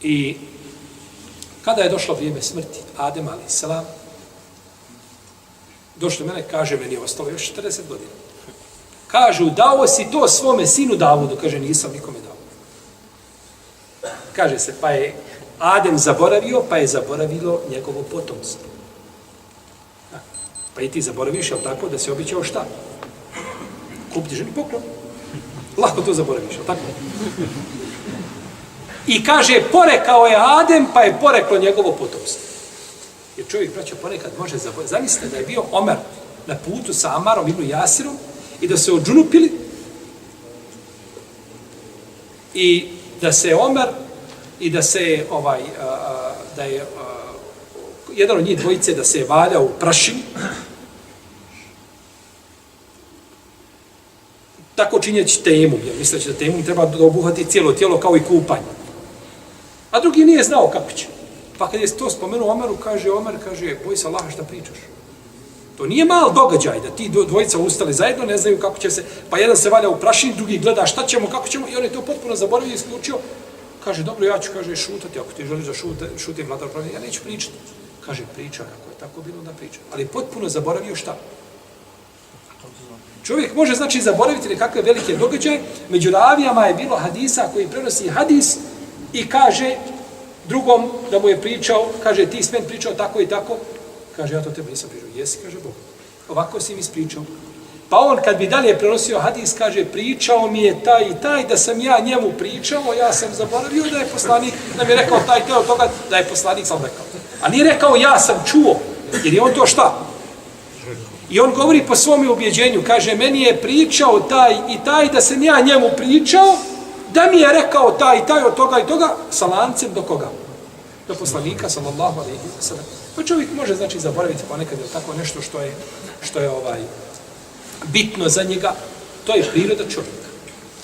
I kada je došlo vrijeme smrti Adem a.s. došlo mene, kaže, meni je ostalo još 40 godina. Kažu, dao si to svome sinu Davudu. Kaže, nisam nikome dao. Kaže se, pa je Adem zaboravio, pa je zaboravilo njegovo potomstvo. Pa i ti zaboraviš, jel tako, da si običao šta? Kupiti ženi poklon. Lako to zaboraviš, jel tako? I kaže, porekao je Adem, pa je poreklo njegovo potomstvo. Jer čovjek, braćo, ponekad može zaboraviti. Zamislite da je bio Omer na putu sa Amarom ibn Jasirom i da se odžunupili i da se Omer i da se da je jedan od njih dvojice da se je valjao u prašini. Tako činjeći tejemum, jer misleći da tejemum treba da obuhvati cijelo tijelo kao i kupanje. A drugi nije znao kako će. Pa kad je to spomenuo Omeru, kaže Omer, kaže, boj se Allaha šta pričaš. To nije mal događaj da ti dvojica ustali zajedno, ne znaju kako će se, pa jedan se valja u prašini, drugi gleda šta ćemo, kako ćemo, i on je to potpuno zaboravio i isključio. Kaže, dobro, ja ću, kaže, šutati, ako ti želiš da šutim vladar pravi, ja neću pričati. Kaže, pričaj, ako je tako bilo, da pričaj. Ali potpuno zaboravio šta? Čovjek može, znači, zaboraviti nekakve velike događaje. Među ravijama je bilo hadisa koji prenosi hadis i kaže drugom da mu je pričao, kaže, ti si meni pričao tako i tako. Kaže, ja to tebi nisam pričao. Jesi, kaže Bog. Ovako si mi ispričao. Pa on, kad bi dalje prenosio hadis, kaže, pričao mi je taj i taj, da sam ja njemu pričao, ja sam zaboravio da je poslanik, da mi je rekao taj teo toga, da je poslanik sam rekao. A nije rekao, ja sam čuo, jer je on to šta? I on govori po svom ubjeđenju, kaže, meni je pričao taj i taj, da sam ja njemu pričao, da mi je rekao taj i taj od toga i toga, sa lancem do koga? Do poslanika, sallallahu alejhi ve sellem. Pa čovjek može, znači, zaboraviti ponekad je tako nešto što je bitno za njega, to je priroda čovjeka.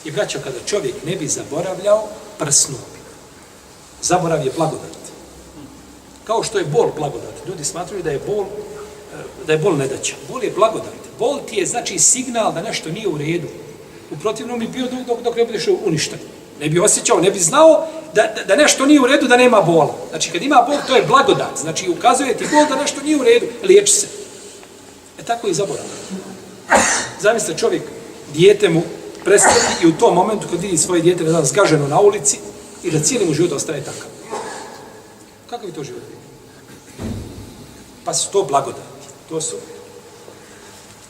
I braćo, kada čovjek ne bi zaboravljao, prsnuo bi. Zaborav je blagodat. Kao što je bol blagodat. Ljudi smatruju da je bol nedaća. Bol je blagodat. Bol ti je, znači, signal da nešto nije u redu. U protivnom bi bio dok ne budeš uništen. Ne bi osjećao, ne bi znao da nešto nije u redu, da nema bola. Znači, kad ima bol, to je blagodat. Znači, ukazuje ti bol da nešto nije u redu. Liječi se. Tako i zaborav. Zamislite, čovjek, dijete mu prestane i u tom momentu kad vidi svoje dijete zgaženo na ulici i da cijeli mu život ostane takav. Kakav je to život? Pa su to blagodati. To su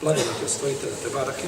blagodati od stvoritelja te barake.